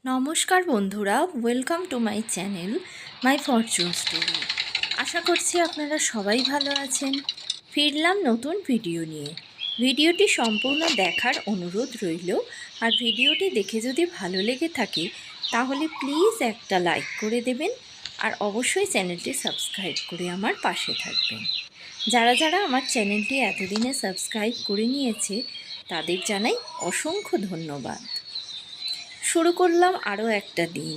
নমস্কার বন্ধুরা, welcome to my channel my fortune story. আশা করছি আপনারা সবাই ভালো আছেন। ফিরলাম নতুন ভিডিও নিয়ে। ভিডিওটি সম্পূর্ণ দেখার অনুরোধ রইল। আর ভিডিওটি দেখে যদি ভালো লেগে থাকে তাহলে প্লিজ একটা লাইক করে দেবেন, আর অবশ্যই চ্যানেলটি সাবস্ক্রাইব করে আমার পাশে থাকবেন। যারা যারা আমার চ্যানেলটি এতদিনে সাবস্ক্রাইব করে নিয়েছে তাদের জানাই অসংখ্য ধন্যবাদ। শুরু করলাম আরও একটা দিন।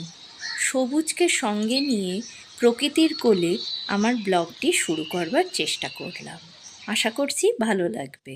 সবুজকে সঙ্গে নিয়ে প্রকৃতির কোলে আমার ব্লগটি শুরু করবার চেষ্টা করলাম। আশা করছি ভালো লাগবে।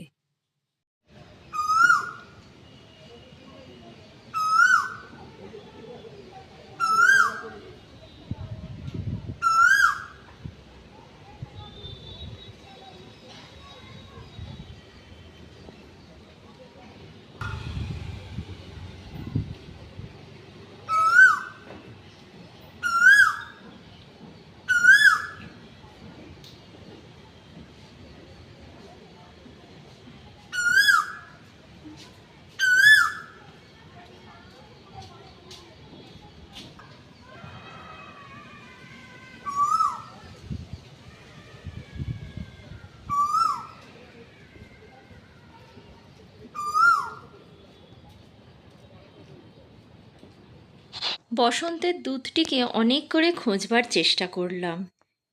বসন্তের দুধটিকে অনেক করে খোঁজবার চেষ্টা করলাম,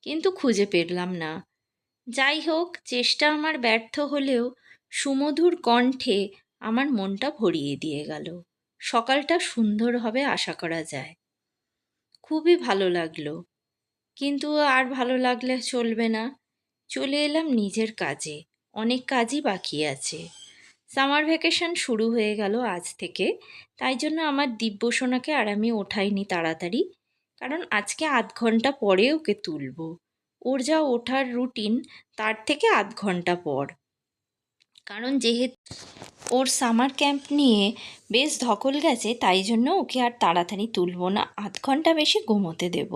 কিন্তু খুঁজে পেলাম না। যাই হোক, চেষ্টা আমার ব্যর্থ হলেও সুমধুর কণ্ঠে আমার মনটা ভরিয়ে দিয়ে গেল। সকালটা সুন্দর হবে আশা করা যায়। খুবই ভালো লাগলো, কিন্তু আর ভালো লাগলে চলবে না। চলে এলাম নিজের কাজে। অনেক কাজই বাকি আছে। সামার ভ্যাকেশন শুরু হয়ে গেল আজ থেকে। তাই জন্য আমার দিব্যসোনাকে আর আমি ওঠাইনি তাড়াতাড়ি, কারণ আজকে আধ ঘন্টা পরে ওকে তুলব। ওর যা ওঠার রুটিন তার থেকে আধ ঘন্টা পর। কারণ যেহেতু ওর সামার ক্যাম্প নিয়ে বেশ ধকল গেছে, তাই জন্য ওকে আর তাড়াতাড়ি তুলব না, আধ ঘন্টা বেশি ঘুমোতে দেব।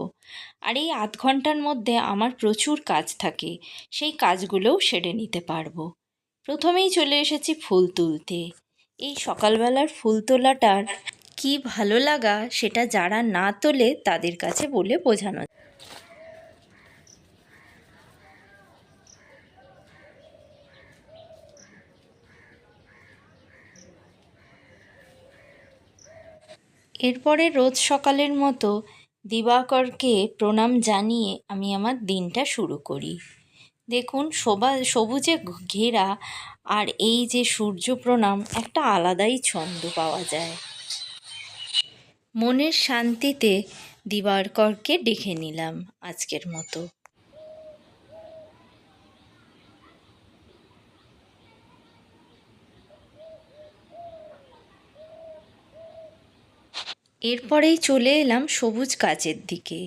আর এই আধ ঘন্টার মধ্যে আমার প্রচুর কাজ থাকে, সেই কাজগুলোও সেরে নিতে পারবো। প্রথমেই চলে এসেছি ফুল তুলতে। এই সকালবেলার ফুল তোলাটার কি ভালো লাগা সেটা যারা না তোলে তাদের কাছে বলে বোঝানো। এরপরে রোজ সকালের মতো দিবাকরকে প্রণাম জানিয়ে আমি আমার দিনটা শুরু করি। দেখুন, সবুজে ঘেরা আর এই যে সূর্য প্রণাম, একটা আলাদাই ছন্দ পাওয়া যায়। মনের শান্তিতে দিবাকরকে ডেকে নিলাম আজকের মতো। এরপরেই চলে এলাম সবুজ গাছের দিকে।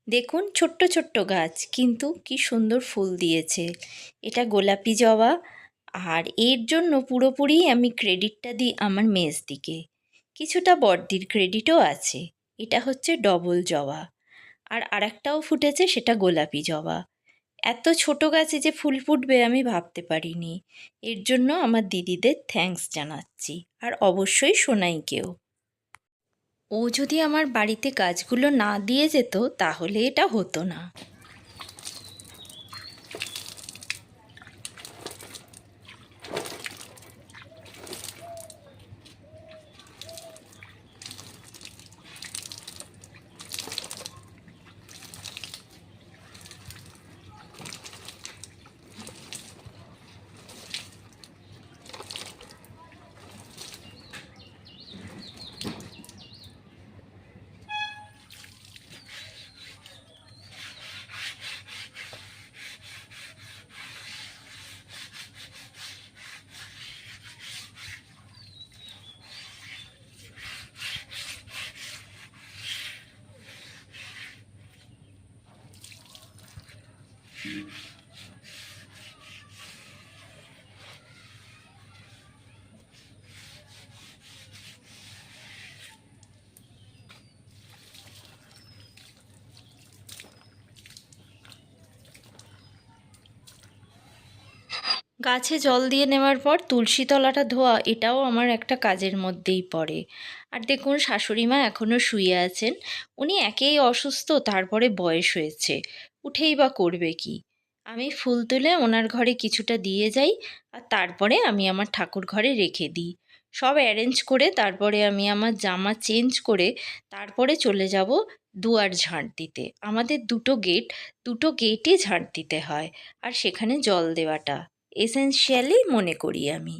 দেখুন, ছোট্ট ছোট্ট গাছ, কিন্তু কি সুন্দর ফুল দিয়েছে। এটা গোলাপি জবা, আর এর জন্য পুরোপুরি আমি ক্রেডিটটা দিই আমার মেজদিকে। কিছুটা বড়দির ক্রেডিটও আছে। এটা হচ্ছে ডবল জবা, আর আরেকটাও ফুটেছে, সেটা গোলাপি জবা। এত ছোট গাছে যে ফুল ফুটবে আমি ভাবতে পারিনি। এর জন্য আমার দিদিদের থ্যাঙ্কস জানাচ্ছি, আর অবশ্যই সোনাইকেও। ও যদি আমার বাড়িতে গাছগুলো না দিয়ে যেত তাহলে এটা হতো না। গাছে জল দিয়ে নেওয়ার পর তুলসী তলাটা ধোয়া, এটাও আমার একটা কাজের মধ্যেই পড়ে। আর দেখুন শাশুড়ি মা এখনও শুয়ে আছেন। উনি একেই অসুস্থ, তারপরে বয়স হয়েছে, উঠেই বা করবে কি। আমি ফুল তুলে ওনার ঘরে কিছুটা দিয়ে যাই, আর তারপরে আমি আমার ঠাকুর ঘরে রেখে দিই। সব অ্যারেঞ্জ করে তারপরে আমি আমার জামা চেঞ্জ করে তারপরে চলে যাব দুয়ার ঝাঁট দিতে। আমাদের দুটো গেটই ঝাঁট দিতে হয়, আর সেখানে জল দেওয়াটা এসেনশিয়ালি মনে করি আমি।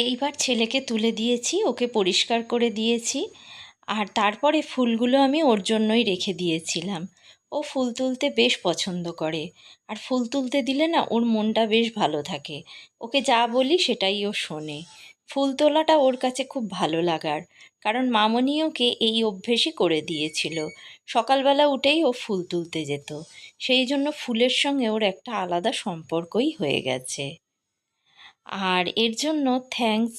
এইবার ছেলেকে তুলে দিয়েছি, ওকে পরিষ্কার করে দিয়েছি, আর তারপরে ফুলগুলো আমি ওর জন্যই রেখে দিয়েছিলাম। ও ফুল তুলতে বেশ পছন্দ করে, আর ফুল তুলতে দিলে না ওর মনটা বেশ ভালো থাকে। ওকে যা বলি সেটাই ও শোনে। ফুল তোলাটা ওর কাছে খুব ভালো লাগার, কারণ মামনি ওকে এই অভ্যেসই করে দিয়েছিল। সকালবেলা উঠেই ও ফুল তুলতে যেত, সেই জন্য ফুলের সঙ্গে ওর একটা আলাদা সম্পর্কই হয়ে গেছে। আর এর জন্য থ্যাঙ্কস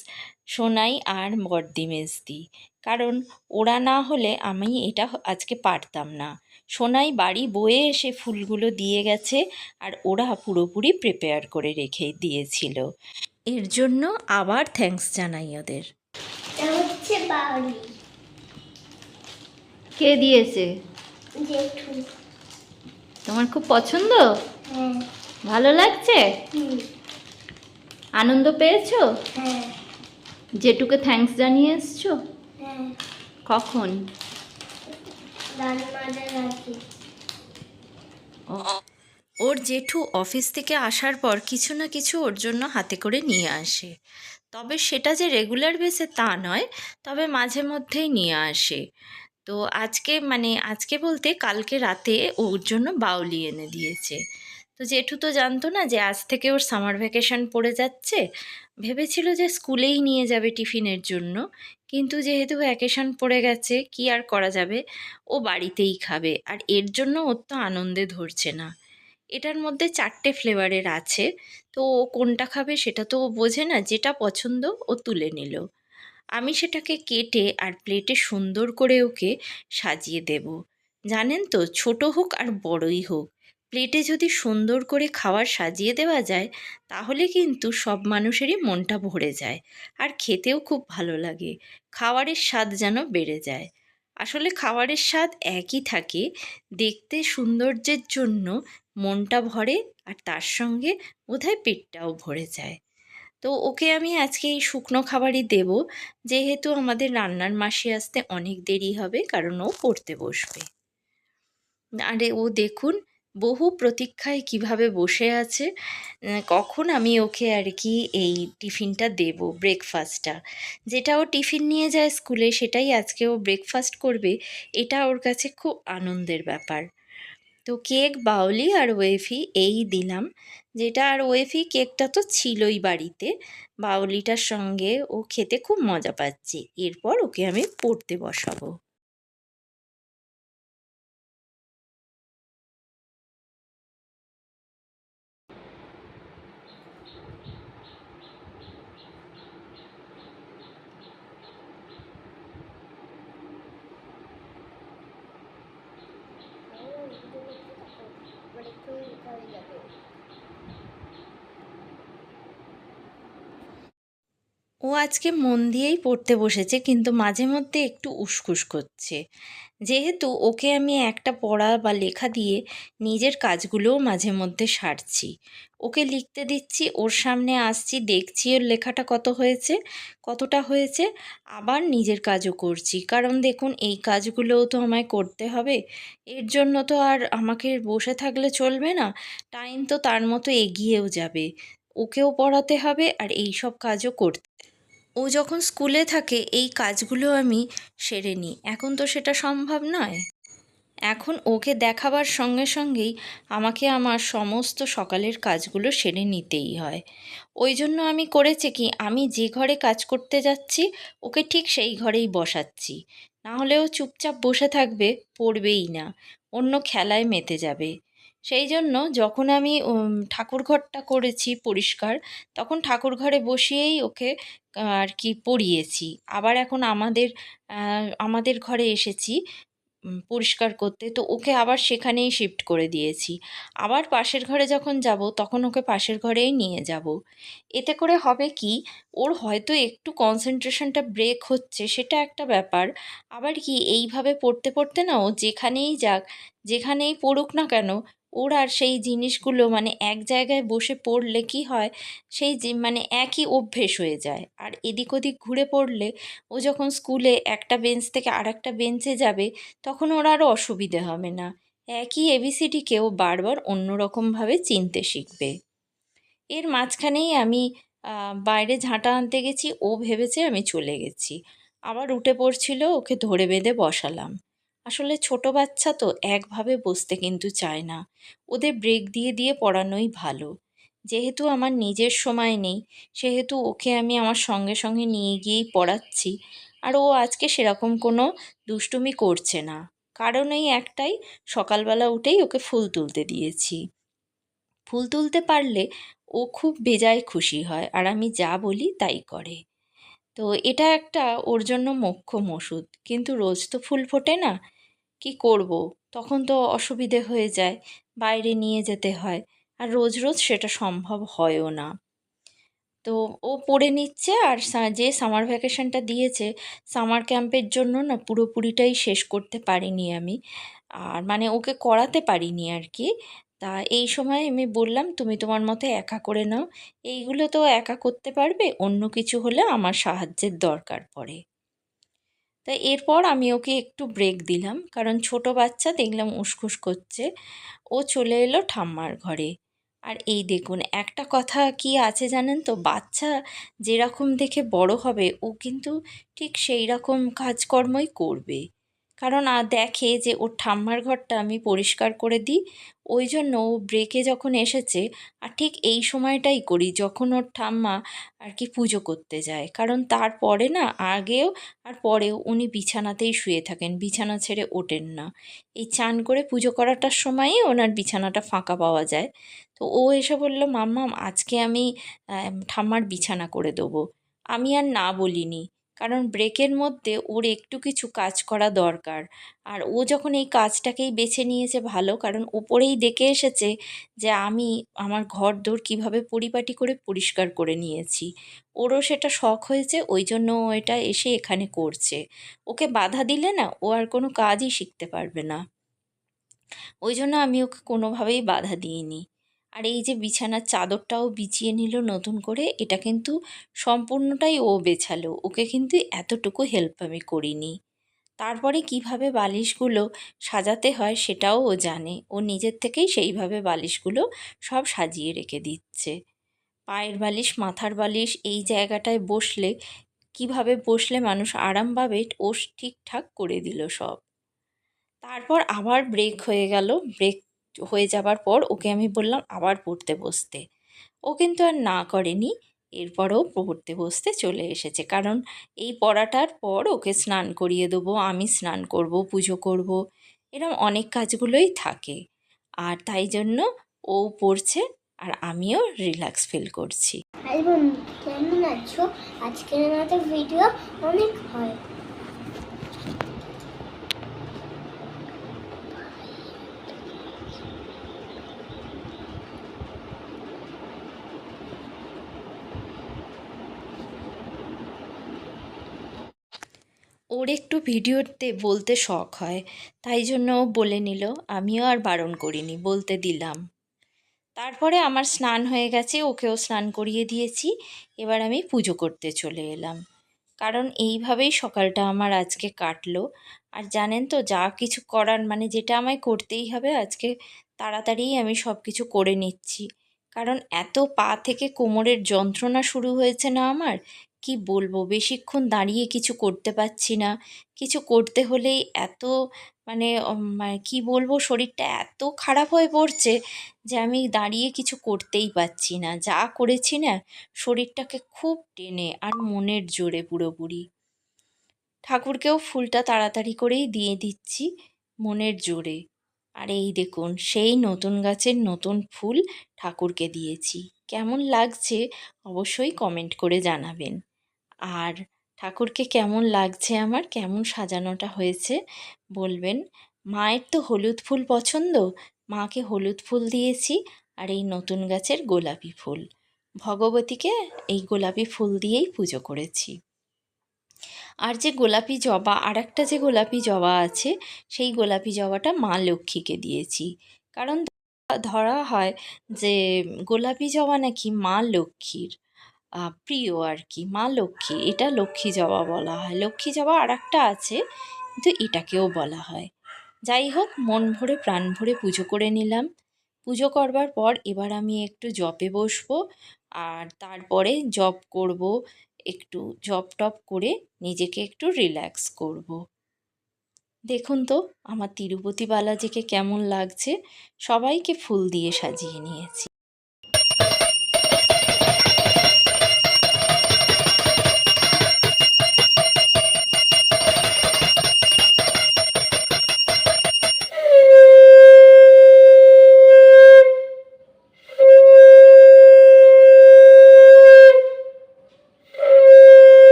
সোনাই আর বড়দি মেজদি, কারণ ওরা না হলে আমি এটা আজকে পারতাম না। সোনাই বাড়ি বয়ে এসে ফুলগুলো দিয়ে গেছে, আর ওরা পুরোপুরি প্রিপেয়ার করে রেখে দিয়েছিল। এর জন্য আবার থ্যাঙ্কস জানাই ওদের। হচ্ছে বাউলি কে দিয়েছে? জেঠু। তোমার খুব পছন্দ? হ্যাঁ। ভালো লাগছে? আনন্দ পেয়েছো? হ্যাঁ। জেঠুকে থ্যাঙ্কস জানিয়ে এসছো? হ্যাঁ। কখন? ওর জেঠু অফিস থেকে আসার পর কিছু না কিছু ওর জন্য হাতে করে নিয়ে আসে। তবে সেটা যে রেগুলার বেসে তা নয়, তবে মাঝে মধ্যেই নিয়ে আসে। তো আজকে বলতে কালকে রাতে ওর জন্য বাউলি এনে দিয়েছে। তো জেঠু তো জানতো না যে আজ থেকে ওর সামার ভ্যাকেশন পড়ে যাচ্ছে। ভেবেছিল যে স্কুলেই নিয়ে যাবে টিফিনের জন্য, কিন্তু যেহেতু ভ্যাকেশন পড়ে গেছে কি আর করা যাবে, ও বাড়িতেই খাবে। আর এর জন্য ওর তো আনন্দে ধরছে না। এটার মধ্যে 4টে ফ্লেভারের আছে, তো ও কোনটা খাবে সেটা তো ও বোঝে না, যেটা পছন্দ ও তুলে নিল। আমি সেটাকে কেটে আর প্লেটে সুন্দর করে ওকে সাজিয়ে দেব। জানেন তো, ছোট হোক আর বড়ই হোক, প্লেটে যদি সুন্দর করে খাবার সাজিয়ে দেওয়া যায়, তাহলে কিন্তু সব মানুষেরই মনটা ভরে যায়, আর খেতেও খুব ভালো লাগে। খাবারের স্বাদ যেন বেড়ে যায়। আসলে খাবারের স্বাদ একই থাকে, দেখতে সৌন্দর্যের জন্য মনটা ভরে, আর তার সঙ্গে বোধহয় পেটটাও ভরে যায়। তো ওকে আমি আজকে এই শুকনো খাবারই দেব, যেহেতু আমাদের রান্নার মাসি আসতে অনেক দেরি হবে, কারণ ও পড়তে বসবে। আরে ও দেখুন, বহু প্রতীক্ষায় কিভাবে বসে আছে, কখন আমি ওকে আর কি এই টিফিনটা দেব, ব্রেকফাস্টটা। যেটা ও টিফিন নিয়ে যায় স্কুলে, সেটাই আজকে ও ব্রেকফাস্ট করবে। এটা ওর কাছে খুব আনন্দের ব্যাপার। তো কেক, বাউলি আর ওয়েফি এই দিলাম, যেটা আর ওয়েফি কেকটা তো ছিলই বাড়িতে, বাউলিটার সঙ্গে ও খেতে খুব মজা পাচ্ছে। এরপর ওকে আমি পড়তে বসাবো। ও আজকে মন দিয়েই পড়তে বসেছে, কিন্তু মাঝে মধ্যে একটু উসখুস করছে। যেহেতু ওকে আমি একটা পড়া বা লেখা দিয়ে নিজের কাজগুলোও মাঝে মধ্যে সারছি, ওকে লিখতে দিচ্ছি, ওর সামনে আসছি, দেখছি ওর লেখাটা কতটা হয়েছে, আবার নিজের কাজও করছি। কারণ দেখুন, এই কাজগুলোও তো আমায় করতে হবে, এর জন্য তো আর আমাকে বসে থাকলে চলবে না। টাইম তো তার মতো এগিয়েও যাবে, ওকেও পড়াতে হবে আর এই সব কাজও করতে। ও যখন স্কুলে থাকে এই কাজগুলো আমি সেরে নিই, এখন তো সেটা সম্ভব নয়। এখন ওকে দেখাবার সঙ্গে সঙ্গেই আমাকে আমার সমস্ত সকালের কাজগুলো সেরে নিতেই হয়। ওই জন্য আমি করেছি কি, আমি যে ঘরে কাজ করতে যাচ্ছি ওকে ঠিক সেই ঘরেই বসাচ্ছি, না হলে ও চুপচাপ বসে থাকবে, পড়বেই না, অন্য খেলায় মেতে যাবে। সেই জন্য যখন আমি ঠাকুরঘরটা করেছি পরিষ্কার, তখন ঠাকুরঘরে বসিয়েই ওকে আর কি পড়িয়েছি। আবার এখন আমাদের ঘরে এসেছি পরিষ্কার করতে, তো ওকে আবার সেখানেই শিফট করে দিয়েছি। আবার পাশের ঘরে যখন যাব তখন ওকে পাশের ঘরেই নিয়ে যাব। এতে করে হবে কি, ওর হয়তো একটু কনসেন্ট্রেশনটা ব্রেক হচ্ছে, সেটা একটা ব্যাপার। আবার কি, এইভাবে পড়তে পড়তে না ও যেখানেই যাক, যেখানেই পড়ুক না কেন, ওর আর সেই জিনিসগুলো মানে এক জায়গায় বসে পড়লে কি হয়, সেই যে মানে একই অভ্যেস হয়ে যায়। আর এদিক ওদিক ঘুরে পড়লে ও যখন স্কুলে একটা বেঞ্চ থেকে আরেকটা বেঞ্চে যাবে, তখন ওর আরও অসুবিধে হবে না, একই এবিসিডিকেও বারবার অন্য রকমভাবে চিনতে শিখবে। এর মাঝখানেই আমি বাইরে ঝাঁটা আনতে গেছি, ও ভেবেছে আমি চলে গেছি, আবার উঠে পড়ছিল, ওকে ধরে বেঁধে বসালাম। আসলে ছোট বাচ্চা তো একভাবে বসতে কিন্তু চায় না, ওদের ব্রেক দিয়ে দিয়ে পড়ানোই ভালো। যেহেতু আমার নিজের সময় নেই, সেহেতু ওকে আমি আমার সঙ্গে সঙ্গে নিয়ে গিয়েই পড়াচ্ছি। আর ও আজকে সেরকম কোনো দুষ্টুমি করছে না, কারণ এই একটাই, সকালবেলা উঠেই ওকে ফুল তুলতে দিয়েছি। ফুল তুলতে পারলে ও খুব বেজায় খুশি হয় আর আমি যা বলি তাই করে। তো এটা একটা ওর জন্য মোক্ষম ওষুধ, কিন্তু রোজ তো ফুল ফোটে না, কি করব, তখন তো অসুবিধে হয়ে যায়, বাইরে নিয়ে যেতে হয়, আর রোজ রোজ সেটা সম্ভব হয়ও না। তো ও পড়ে নিচ্ছে, আর যে সামার ভ্যাকেশনটা দিয়েছে, সামার ক্যাম্পের জন্য না পুরোপুরিটাই শেষ করতে পারিনি আমি, আর মানে ওকে করাতে পারিনি আর কি। তা এই সময় আমি বললাম, তুমি তোমার মতো একা করে নাও, এইগুলো তো একা করতে পারবে, অন্য কিছু হলে আমার সাহায্যের দরকার পড়ে। তাই এরপর আমি ওকে একটু ব্রেক দিলাম, কারণ ছোট বাচ্চা দেখলাম উসখুস করছে। ও চলে এলো ঠাম্মার ঘরে। আর এই দেখুন, একটা কথা কি আছে জানেন তো, বাচ্চা যেরকম দেখে বড় হবে ও কিন্তু ঠিক সেই রকম কাজকর্মই করবে। কারণ দেখে যে ওর ঠাম্মার ঘরটা আমি পরিষ্কার করে দিই, ওই জন্য ও ব্রেকে যখন এসেছে, আর ঠিক এই সময়টাই করি যখন ওর ঠাম্মা আর কি পুজো করতে যায়। কারণ তারপরে না, আগেও আর পরেও উনি বিছানাতেই শুয়ে থাকেন, বিছানা ছেড়ে ওঠেন না। এই চান করে পুজো করাটার সময়ই ওনার বিছানাটা ফাঁকা পাওয়া যায়। তো ও এসে বলল, মাম্মাম আজকে আমি ঠাম্মার বিছানা করে দেবো। আমি আর না বলিনি, কারণ ব্রেকের মধ্যে ওর একটু কিছু কাজ করা দরকার। আর ও যখন এই কাজটাকেই বেছে নিয়েছে ভালো, কারণ ওপরেই দেখে এসেছে যে আমি আমার ঘর দোর কীভাবে পরিপাটি করে পরিষ্কার করে নিয়েছি, ওরও সেটা শখ হয়েছে, ওই জন্য ও এটা এসে এখানে করছে। ওকে বাধা দিলে না ও আর কোনো কাজই শিখতে পারবে না, ওই জন্য আমি ওকে কোনোভাবেই বাধা দিইনি। আর এই যে বিছানার চাদরটাও বিছিয়ে নিল নতুন করে, এটা কিন্তু সম্পূর্ণটাই ও বেছালো, ওকে কিন্তু এতটুকু হেল্প আমি করিনি। তারপরে কিভাবে বালিশগুলো সাজাতে হয় সেটাও ও জানে, ও নিজের থেকেই সেইভাবে বালিশগুলো সব সাজিয়ে রেখে দিচ্ছে। পায়ের বালিশ, মাথার বালিশ, এই জায়গাটায় বসলে কিভাবে বসলে মানুষ আরাম পাবে ও ঠিকঠাক করে দিল সব। তারপর আবার ব্রেক হয়ে গেল, ব্রেক হয়ে যাবার পর ওকে আমি বললাম আবার পড়তে বসতে। ও কিন্তু আর না করেনি, এরপরও পড়তে বসতে চলে এসেছে। কারণ এই পড়াটার পর ওকে স্নান করিয়ে দেবো, আমি স্নান করব, পুজো করব, এরম অনেক কাজগুলোই থাকে। আর তাই জন্য ও পড়ছে আর আমিও রিল্যাক্স ফিল করছি। হাই বন্ধু, কেমন আছো? আজকের আমাদের ভিডিও অনেক হয়। ওর একটু ভিডিওতে বলতে শখ হয়, তাই জন্য ও বলে নিল, আমিও আর বারণ করিনি, বলতে দিলাম। তারপরে আমার স্নান হয়ে গেছে, ওকেও স্নান করিয়ে দিয়েছি। এবার আমি পুজো করতে চলে এলাম। কারণ এইভাবেই সকালটা আমার আজকে কাটলো। আর জানেন তো, যা কিছু করার মানে যেটা আমায় করতেই হবে আজকে, তাড়াতাড়িই আমি সব কিছু করে নিচ্ছি। কারণ এত পা থেকে কোমরের যন্ত্রণা শুরু হয়েছে না আমার, কি বলবো, বেশিক্ষণ দাঁড়িয়ে কিছু করতে পারছি না। কিছু করতে হলেই এত মানে কি বলবো, শরীরটা এত খারাপ হয়ে পড়ছে যে আমি দাঁড়িয়ে কিছু করতেই পারছি না। যা করেছি না, শরীরটাকে খুব টেনে আর মনের জোরে পুরোপুরি। ঠাকুরকেও ফুলটা তাড়াতাড়ি করেই দিয়ে দিচ্ছি মনের জোরে। আর এই দেখুন, সেই নতুন গাছের নতুন ফুল ঠাকুরকে দিয়েছি। কেমন লাগছে অবশ্যই কমেন্ট করে জানাবেন। আর ঠাকুরকে কেমন লাগছে আমার, কেমন সাজানোটা হয়েছে বলবেন। মায়ের তো হলুদ ফুল পছন্দ, মাকে হলুদ ফুল দিয়েছি আর এই নতুন গাছের গোলাপি ফুল। ভগবতীকে এই গোলাপি ফুল দিয়েই পুজো করেছি। আর যে গোলাপি জবা, আর একটা যে গোলাপি জবা আছে, সেই গোলাপি জবাটা মা লক্ষ্মীকে দিয়েছি। কারণ ধরা হয় যে গোলাপি জবা নাকি মা লক্ষ্মীর প্রিয় আর কি, মা লক্ষ্মী, এটা লক্ষ্মী জবা বলা হয়। লক্ষ্মী জবা আর একটা আছে, কিন্তু এটাকেও বলা হয়। যাই হোক, মন ভরে প্রাণ ভরে পুজো করে নিলাম। পুজো করবার পর এবার আমি একটু জপে বসবো, আর তারপরে জপ করব। একটু জপ টপ করে নিজেকে একটু রিল্যাক্স করব। দেখুন তো আমার তিরুপতি বালাজিকে কেমন লাগছে, সবাইকে ফুল দিয়ে সাজিয়ে নিয়েছি।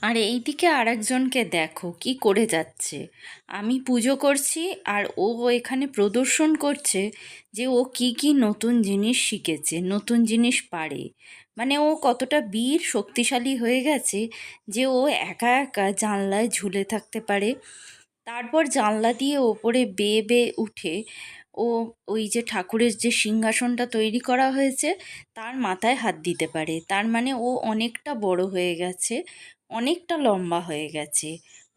আর এইদিকে আর একজনকে দেখো কি করে যাচ্ছে। আমি পুজো করছি আর ও এখানে প্রদর্শন করছে যে ও কি কি নতুন জিনিস শিখেছে, নতুন জিনিস পারে। মানে ও কতটা বীর শক্তিশালী হয়ে গেছে যে ও একা একা জানলায় ঝুলে থাকতে পারে। তারপর জানলা দিয়ে ওপরে বেয়ে বেয়ে উঠে ও ওই যে ঠাকুরের যে সিংহাসনটা তৈরি করা হয়েছে তার মাথায় হাত দিতে পারে। তার মানে ও অনেকটা বড় হয়ে গেছে, অনেকটা লম্বা হয়ে গেছে।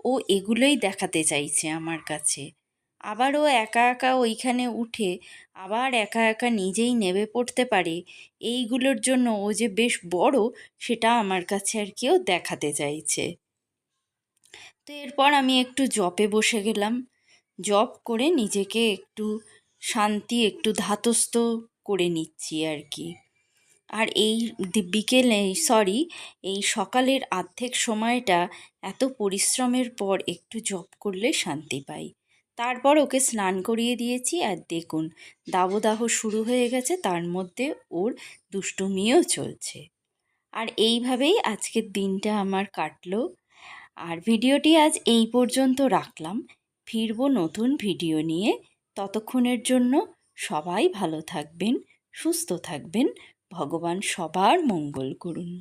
ও এগুলোই দেখাতে চাইছে আমার কাছে। আবার ও একা একা ওইখানে উঠে আবার একা একা নিজেই নেমে পড়তে পারে। এইগুলোর জন্য ও যে বেশ বড়, সেটা আমার কাছে আর কি ও দেখাতে চাইছে। তো এরপর আমি একটু জপে বসে গেলাম। জপ করে নিজেকে একটু শান্তি, একটু ধাতস্থ করে নিচ্ছি আর কি। আর এই বিকেলে এই সকালের অর্ধেক সময়টা এত পরিশ্রমের পর একটু জপ করলে শান্তি পাই। তারপর ওকে স্নান করিয়ে দিয়েছি, আর দেখুন দাবদাহ শুরু হয়ে গেছে, তার মধ্যে ওর দুষ্টুমিও চলছে। আর এইভাবেই আজকের দিনটা আমার কাটলো। আর ভিডিওটি আজ এই পর্যন্ত রাখলাম। ফিরবো নতুন ভিডিও নিয়ে। ততক্ষণের জন্য সবাই ভালো থাকবেন, সুস্থ থাকবেন। ভগবান সবার মঙ্গল করুন।